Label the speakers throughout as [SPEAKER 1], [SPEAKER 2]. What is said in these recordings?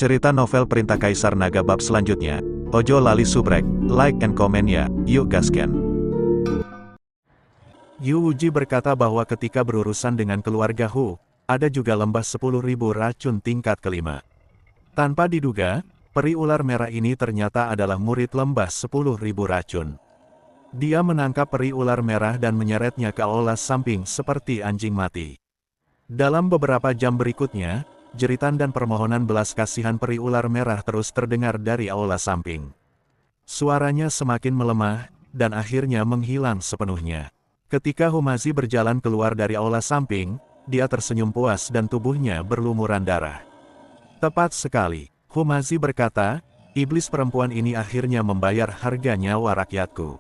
[SPEAKER 1] Cerita novel Perintah Kaisar Naga bab selanjutnya. Ojo lali subrek, like and comment ya, yuk gasken. Yu Wuji berkata bahwa ketika berurusan dengan keluarga Hu, ada juga lembah 10.000 racun tingkat kelima. Tanpa diduga, peri ular merah ini ternyata adalah murid lembah 10.000 racun. Dia menangkap peri ular merah dan menyeretnya ke aula samping seperti anjing mati. Dalam beberapa jam berikutnya, jeritan dan permohonan belas kasihan peri ular merah terus terdengar dari aula samping. Suaranya semakin melemah, dan akhirnya menghilang sepenuhnya. Ketika Humazi berjalan keluar dari aula samping, dia tersenyum puas dan tubuhnya berlumuran darah. Tepat sekali, Humazi berkata, iblis perempuan ini akhirnya membayar harga nyawa rakyatku.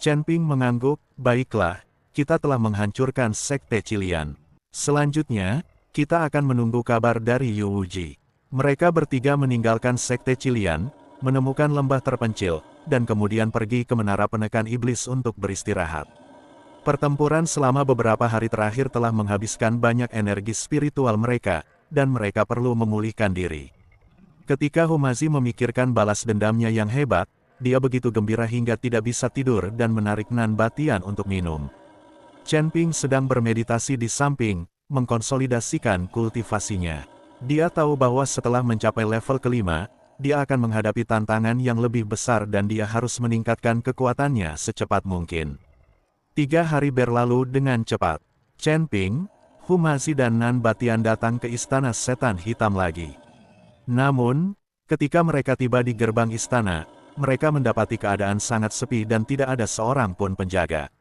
[SPEAKER 1] Chen Ping mengangguk, baiklah, kita telah menghancurkan sekte Qilian. Selanjutnya, kita akan menunggu kabar dari Yu Wuji. Mereka bertiga meninggalkan sekte Qilian, menemukan lembah terpencil, dan kemudian pergi ke menara penekan iblis untuk beristirahat. Pertempuran selama beberapa hari terakhir telah menghabiskan banyak energi spiritual mereka, dan mereka perlu memulihkan diri. Ketika Humazi memikirkan balas dendamnya yang hebat, dia begitu gembira hingga tidak bisa tidur dan menarik nan batian untuk minum. Chen Ping sedang bermeditasi di samping, mengkonsolidasikan kultivasinya. Dia tahu bahwa setelah mencapai level kelima, dia akan menghadapi tantangan yang lebih besar dan dia harus meningkatkan kekuatannya secepat mungkin. 3 hari berlalu dengan cepat. Chen Ping, Humazi dan Nan Batian datang ke istana setan hitam lagi. Namun, ketika mereka tiba di gerbang istana, mereka mendapati keadaan sangat sepi dan tidak ada seorang pun penjaga.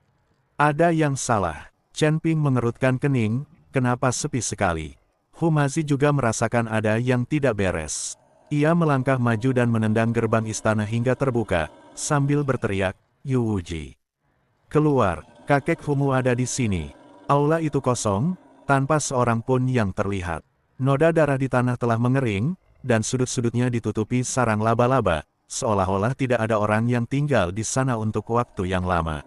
[SPEAKER 1] Ada yang salah. Chen Ping mengerutkan kening, kenapa sepi sekali? Humazi juga merasakan ada yang tidak beres. Ia melangkah maju dan menendang gerbang istana hingga terbuka, sambil berteriak, Yu Wuji. Keluar, kakek Humu ada di sini. Aula itu kosong, tanpa seorang pun yang terlihat. Noda darah di tanah telah mengering, dan sudut-sudutnya ditutupi sarang laba-laba, seolah-olah tidak ada orang yang tinggal di sana untuk waktu yang lama.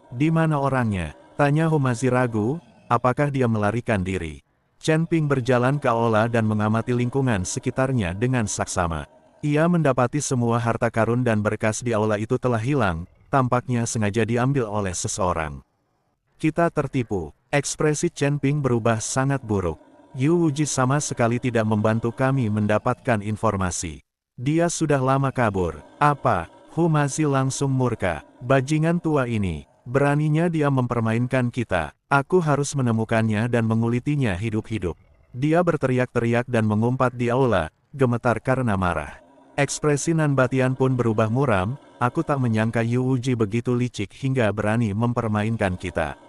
[SPEAKER 1] Di mana orangnya? Tanya Humazi ragu, apakah dia melarikan diri? Chen Ping berjalan ke aula dan mengamati lingkungan sekitarnya dengan saksama. Ia mendapati semua harta karun dan berkas di aula itu telah hilang, tampaknya sengaja diambil oleh seseorang. Kita tertipu. Ekspresi Chen Ping berubah sangat buruk. Yu Wuji sama sekali tidak membantu kami mendapatkan informasi. Dia sudah lama kabur. Apa? Humazi langsung murka. Bajingan tua ini. Beraninya dia mempermainkan kita. Aku harus menemukannya dan mengulitinya hidup-hidup. Dia berteriak-teriak dan mengumpat di aula, gemetar karena marah. Ekspresi Nan Batian pun berubah muram, aku tak menyangka Yu Wuji begitu licik hingga berani mempermainkan kita.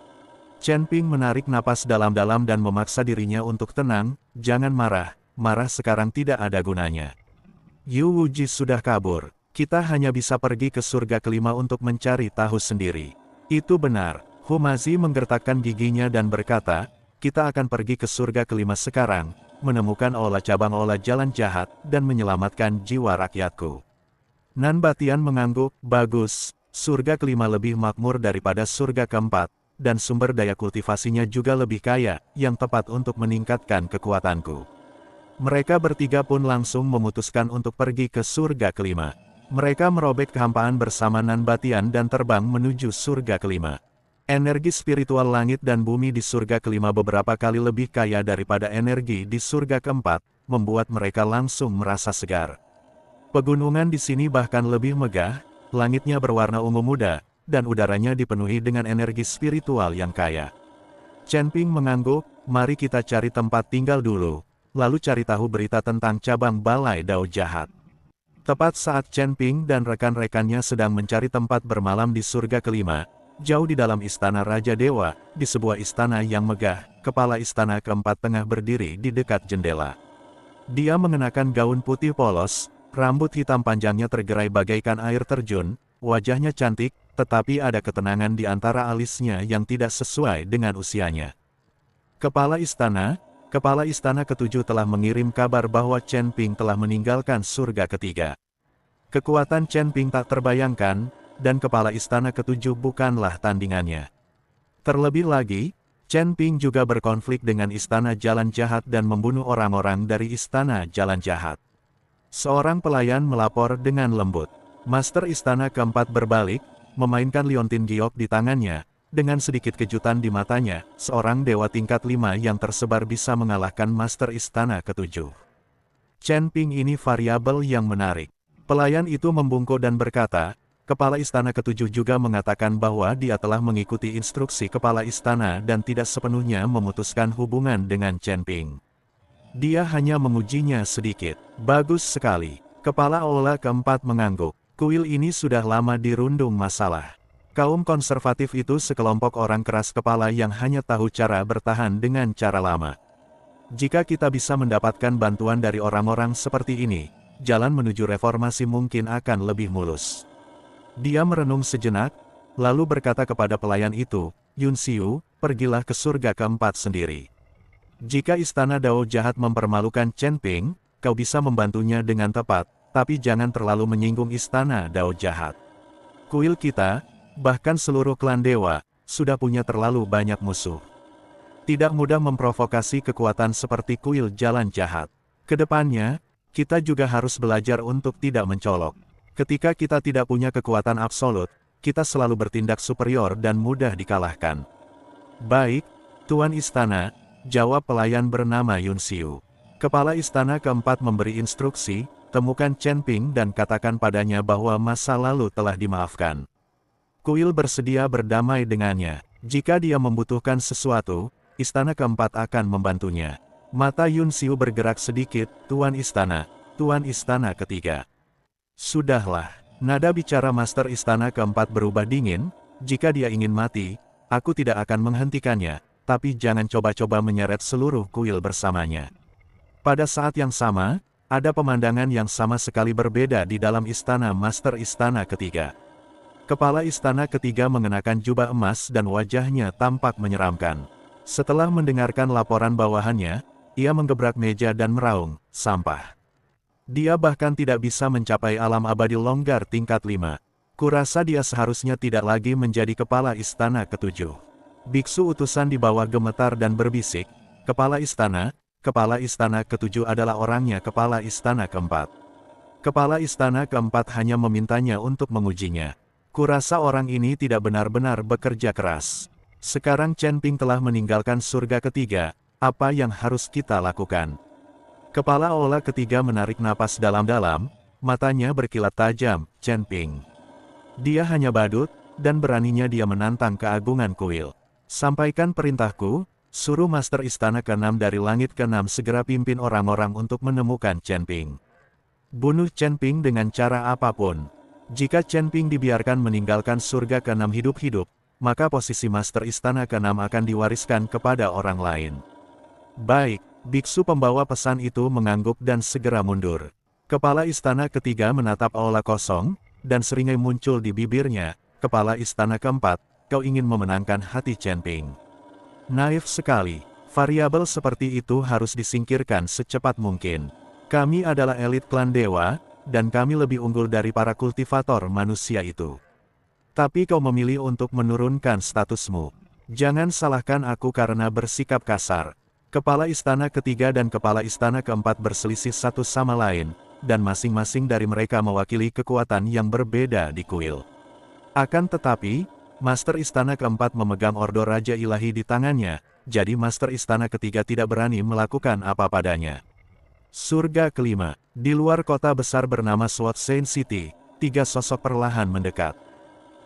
[SPEAKER 1] Chen Ping menarik napas dalam-dalam dan memaksa dirinya untuk tenang, jangan marah, marah sekarang tidak ada gunanya. Yu Wuji sudah kabur, kita hanya bisa pergi ke surga kelima untuk mencari tahu sendiri. Itu benar, Humazi menggertakkan giginya dan berkata, kita akan pergi ke surga kelima sekarang, menemukan aula cabang aula jalan jahat, dan menyelamatkan jiwa rakyatku. Nan Batian mengangguk, bagus, surga kelima lebih makmur daripada surga keempat, dan sumber daya kultivasinya juga lebih kaya, yang tepat untuk meningkatkan kekuatanku. Mereka bertiga pun langsung memutuskan untuk pergi ke surga kelima. Mereka merobek kehampaan bersama Nan Batian dan terbang menuju surga kelima. Energi spiritual langit dan bumi di surga kelima beberapa kali lebih kaya daripada energi di surga keempat, membuat mereka langsung merasa segar. Pegunungan di sini bahkan lebih megah, langitnya berwarna ungu muda, dan udaranya dipenuhi dengan energi spiritual yang kaya. Chen Ping mengangguk, mari kita cari tempat tinggal dulu, lalu cari tahu berita tentang cabang balai dao jahat. Tepat saat Chen Ping dan rekan-rekannya sedang mencari tempat bermalam di surga kelima, jauh di dalam istana Raja Dewa, di sebuah istana yang megah, kepala istana keempat tengah berdiri di dekat jendela. Dia mengenakan gaun putih polos, rambut hitam panjangnya tergerai bagaikan air terjun, wajahnya cantik, tetapi ada ketenangan di antara alisnya yang tidak sesuai dengan usianya. Kepala istana ketujuh telah mengirim kabar bahwa Chen Ping telah meninggalkan surga ketiga. Kekuatan Chen Ping tak terbayangkan, dan kepala istana ketujuh bukanlah tandingannya. Terlebih lagi, Chen Ping juga berkonflik dengan istana jalan jahat dan membunuh orang-orang dari istana jalan jahat. Seorang pelayan melapor dengan lembut. Master Istana keempat berbalik, memainkan liontin giok di tangannya. Dengan sedikit kejutan di matanya, seorang dewa tingkat 5 yang tersebar bisa mengalahkan Master Istana ketujuh. Chen Ping ini variabel yang menarik. Pelayan itu membungkuk dan berkata, Kepala Istana ketujuh juga mengatakan bahwa dia telah mengikuti instruksi Kepala Istana dan tidak sepenuhnya memutuskan hubungan dengan Chen Ping. Dia hanya mengujinya sedikit. Bagus sekali. Kepala Aula keempat mengangguk. Kuil ini sudah lama dirundung masalah. Kaum konservatif itu sekelompok orang keras kepala yang hanya tahu cara bertahan dengan cara lama. Jika kita bisa mendapatkan bantuan dari orang-orang seperti ini, jalan menuju reformasi mungkin akan lebih mulus. Dia merenung sejenak, lalu berkata kepada pelayan itu, Yun Xiu, pergilah ke surga keempat sendiri. Jika Istana Dao jahat mempermalukan Chen Ping, kau bisa membantunya dengan tepat, tapi jangan terlalu menyinggung Istana Dao jahat. Kuil kita, bahkan seluruh klan dewa, sudah punya terlalu banyak musuh. Tidak mudah memprovokasi kekuatan seperti kuil jalan jahat. Kedepannya, kita juga harus belajar untuk tidak mencolok. Ketika kita tidak punya kekuatan absolut, kita selalu bertindak superior dan mudah dikalahkan. Baik, Tuan Istana, jawab pelayan bernama Yun Xiu. Kepala Istana keempat memberi instruksi, temukan Chen Ping dan katakan padanya bahwa masa lalu telah dimaafkan. Kuil bersedia berdamai dengannya. Jika dia membutuhkan sesuatu, Istana keempat akan membantunya. Mata Yun Xiu bergerak sedikit, Tuan Istana ketiga. Sudahlah, nada bicara Master Istana keempat berubah dingin, jika dia ingin mati, aku tidak akan menghentikannya, tapi jangan coba-coba menyeret seluruh kuil bersamanya. Pada saat yang sama, ada pemandangan yang sama sekali berbeda di dalam istana Master Istana ketiga. Kepala Istana ketiga mengenakan jubah emas dan wajahnya tampak menyeramkan. Setelah mendengarkan laporan bawahannya, ia menggebrak meja dan meraung, sampah. Dia bahkan tidak bisa mencapai alam abadi longgar tingkat 5. Kurasa dia seharusnya tidak lagi menjadi kepala istana ketujuh. Biksu utusan di bawah gemetar dan berbisik, kepala istana ketujuh adalah orangnya kepala istana keempat. Kepala istana keempat hanya memintanya untuk mengujinya. Kurasa orang ini tidak benar-benar bekerja keras. Sekarang Chen Ping telah meninggalkan surga ketiga, apa yang harus kita lakukan? Kepala Aula ketiga menarik napas dalam-dalam, matanya berkilat tajam, Chen Ping. Dia hanya badut, dan beraninya dia menantang keagungan kuil. Sampaikan perintahku, suruh Master Istana ke-6 dari langit ke-6 segera pimpin orang-orang untuk menemukan Chen Ping. Bunuh Chen Ping dengan cara apapun. Jika Chen Ping dibiarkan meninggalkan surga ke-6 hidup-hidup, maka posisi Master Istana ke-6 akan diwariskan kepada orang lain. Baik, biksu pembawa pesan itu mengangguk dan segera mundur. Kepala istana ketiga menatap aula kosong, dan seringai muncul di bibirnya, Kepala Istana keempat, kau ingin memenangkan hati Chen Ping. Naif sekali, variabel seperti itu harus disingkirkan secepat mungkin. Kami adalah elit klan dewa, dan kami lebih unggul dari para kultivator manusia itu. Tapi kau memilih untuk menurunkan statusmu. Jangan salahkan aku karena bersikap kasar. Kepala istana ketiga dan kepala istana keempat berselisih satu sama lain, dan masing-masing dari mereka mewakili kekuatan yang berbeda di kuil. Akan tetapi, Master Istana keempat memegang ordo Raja Ilahi di tangannya, jadi Master Istana ketiga tidak berani melakukan apa padanya. Surga kelima, di luar kota besar bernama Sword Saint City, tiga sosok perlahan mendekat.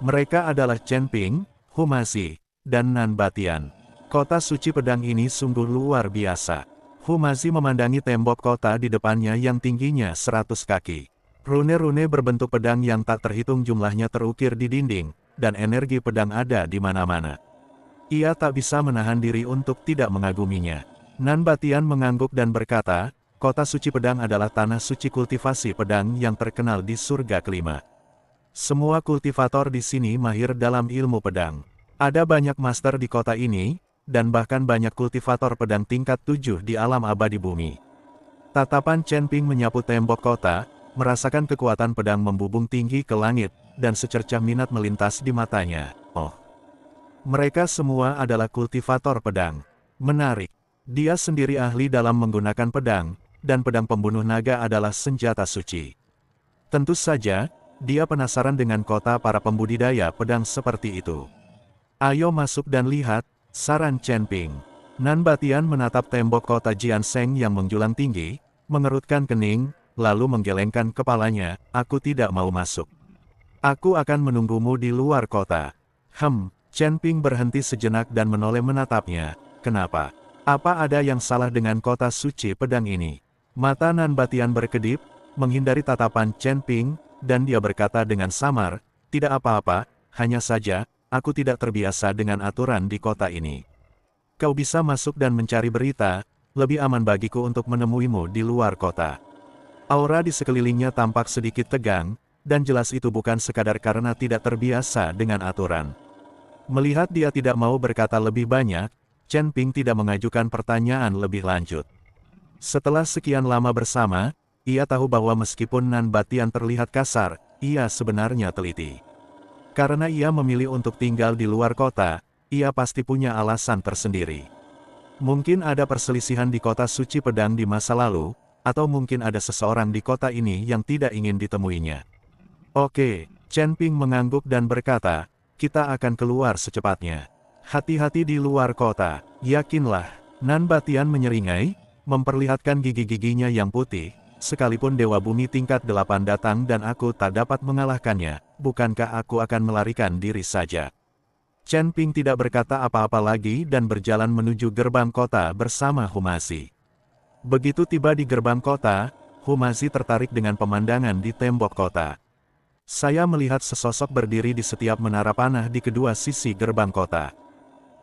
[SPEAKER 1] Mereka adalah Chen Ping, Humazi, dan Nan Batian. Kota suci pedang ini sungguh luar biasa. Humazi memandangi tembok kota di depannya yang tingginya 100 kaki. Rune-rune berbentuk pedang yang tak terhitung jumlahnya terukir di dinding, dan energi pedang ada di mana-mana. Ia tak bisa menahan diri untuk tidak mengaguminya. Nan Batian mengangguk dan berkata, kota suci pedang adalah tanah suci kultivasi pedang yang terkenal di surga kelima. Semua kultivator di sini mahir dalam ilmu pedang. Ada banyak master di kota ini, dan bahkan banyak kultivator pedang tingkat 7 di alam abadi bumi. Tatapan Chen Ping menyapu tembok kota, merasakan kekuatan pedang membubung tinggi ke langit, dan secercah minat melintas di matanya. Oh, mereka semua adalah kultivator pedang. Menarik. Dia sendiri ahli dalam menggunakan pedang, dan pedang pembunuh naga adalah senjata suci. Tentu saja, dia penasaran dengan kota para pembudidaya pedang seperti itu. Ayo masuk dan lihat, saran Chen Ping. Nan Batian menatap tembok kota Jianseng yang menjulang tinggi, mengerutkan kening, lalu menggelengkan kepalanya, aku tidak mau masuk. Aku akan menunggumu di luar kota. Chen Ping berhenti sejenak dan menoleh menatapnya, kenapa? Apa ada yang salah dengan kota suci pedang ini? Mata Nan Batian berkedip, menghindari tatapan Chen Ping, dan dia berkata dengan samar, tidak apa-apa, hanya saja, aku tidak terbiasa dengan aturan di kota ini. Kau bisa masuk dan mencari berita, lebih aman bagiku untuk menemuimu di luar kota. Aura di sekelilingnya tampak sedikit tegang, dan jelas itu bukan sekadar karena tidak terbiasa dengan aturan. Melihat dia tidak mau berkata lebih banyak, Chen Ping tidak mengajukan pertanyaan lebih lanjut. Setelah sekian lama bersama, ia tahu bahwa meskipun Nan Batian terlihat kasar, ia sebenarnya teliti. Karena ia memilih untuk tinggal di luar kota, ia pasti punya alasan tersendiri. Mungkin ada perselisihan di kota suci pedang di masa lalu, atau mungkin ada seseorang di kota ini yang tidak ingin ditemuinya. Oke, Chen Ping mengangguk dan berkata, kita akan keluar secepatnya. Hati-hati di luar kota, yakinlah. Nan Batian menyeringai, memperlihatkan gigi-giginya yang putih, sekalipun Dewa Bumi tingkat 8 datang dan aku tak dapat mengalahkannya, bukankah aku akan melarikan diri saja? Chen Ping tidak berkata apa-apa lagi dan berjalan menuju gerbang kota bersama Humasi. Begitu tiba di gerbang kota, Humasi tertarik dengan pemandangan di tembok kota. Saya melihat sesosok berdiri di setiap menara panah di kedua sisi gerbang kota.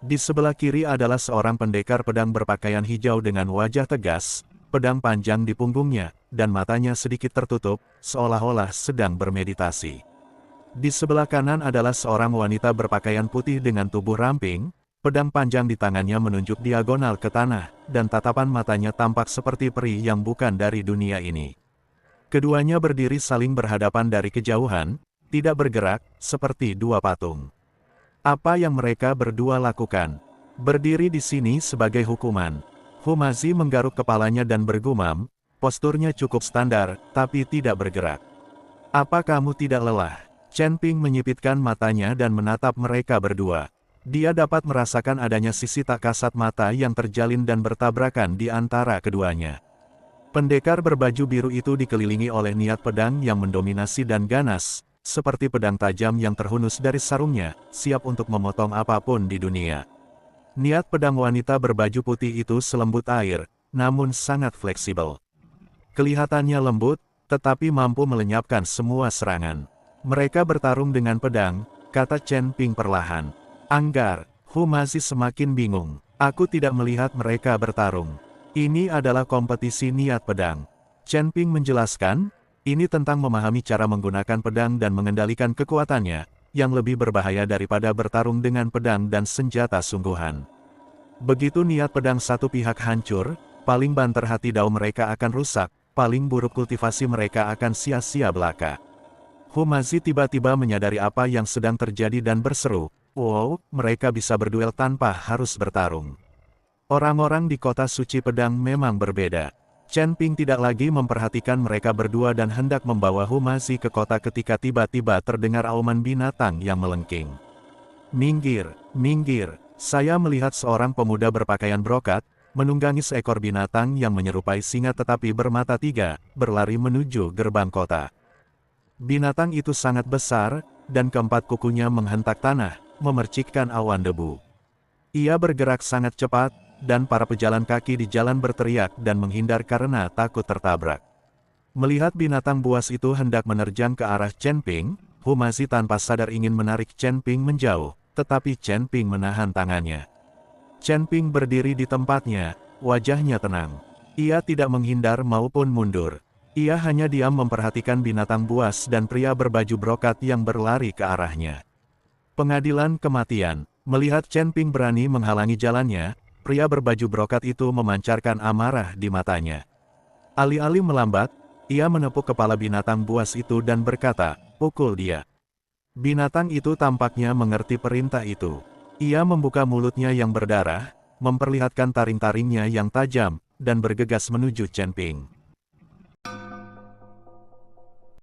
[SPEAKER 1] Di sebelah kiri adalah seorang pendekar pedang berpakaian hijau dengan wajah tegas, pedang panjang di punggungnya, dan matanya sedikit tertutup, seolah-olah sedang bermeditasi. Di sebelah kanan adalah seorang wanita berpakaian putih dengan tubuh ramping, pedang panjang di tangannya menunjuk diagonal ke tanah, dan tatapan matanya tampak seperti peri yang bukan dari dunia ini. Keduanya berdiri saling berhadapan dari kejauhan, tidak bergerak, seperti dua patung. Apa yang mereka berdua lakukan? Berdiri di sini sebagai hukuman. Humasi menggaruk kepalanya dan bergumam, posturnya cukup standar, tapi tidak bergerak. Apa kamu tidak lelah? Chen Ping menyipitkan matanya dan menatap mereka berdua. Dia dapat merasakan adanya sisi tak kasat mata yang terjalin dan bertabrakan di antara keduanya. Pendekar berbaju biru itu dikelilingi oleh niat pedang yang mendominasi dan ganas, seperti pedang tajam yang terhunus dari sarungnya, siap untuk memotong apapun di dunia. Niat pedang wanita berbaju putih itu selembut air, namun sangat fleksibel. Kelihatannya lembut, tetapi mampu melenyapkan semua serangan. Mereka bertarung dengan pedang, kata Chen Ping perlahan. Anggar, Humasi semakin bingung. Aku tidak melihat mereka bertarung. Ini adalah kompetisi niat pedang. Chen Ping menjelaskan, ini tentang memahami cara menggunakan pedang dan mengendalikan kekuatannya, yang lebih berbahaya daripada bertarung dengan pedang dan senjata sungguhan. Begitu niat pedang satu pihak hancur, paling banter hati dao mereka akan rusak, paling buruk kultivasi mereka akan sia-sia belaka. Humasi tiba-tiba menyadari apa yang sedang terjadi dan berseru, wow, mereka bisa berduel tanpa harus bertarung. Orang-orang di kota suci pedang memang berbeda. Chen Ping tidak lagi memperhatikan mereka berdua dan hendak membawa Humasi ke kota ketika tiba-tiba terdengar auman binatang yang melengking. Minggir, minggir, saya melihat seorang pemuda berpakaian brokat, menunggangi seekor binatang yang menyerupai singa tetapi bermata tiga, berlari menuju gerbang kota. Binatang itu sangat besar, dan keempat kukunya menghentak tanah, memercikkan awan debu. Ia bergerak sangat cepat, dan para pejalan kaki di jalan berteriak dan menghindar karena takut tertabrak. Melihat binatang buas itu hendak menerjang ke arah Chen Ping, Humasi tanpa sadar ingin menarik Chen Ping menjauh, tetapi Chen Ping menahan tangannya. Chen Ping berdiri di tempatnya, wajahnya tenang. Ia tidak menghindar maupun mundur. Ia hanya diam memperhatikan binatang buas dan pria berbaju brokat yang berlari ke arahnya. Pengadilan kematian. Melihat Chen Ping berani menghalangi jalannya, pria berbaju brokat itu memancarkan amarah di matanya. Alih-alih melambat, ia menepuk kepala binatang buas itu dan berkata, pukul dia. Binatang itu tampaknya mengerti perintah itu. Ia membuka mulutnya yang berdarah, memperlihatkan taring-taringnya yang tajam, dan bergegas menuju Chen Ping.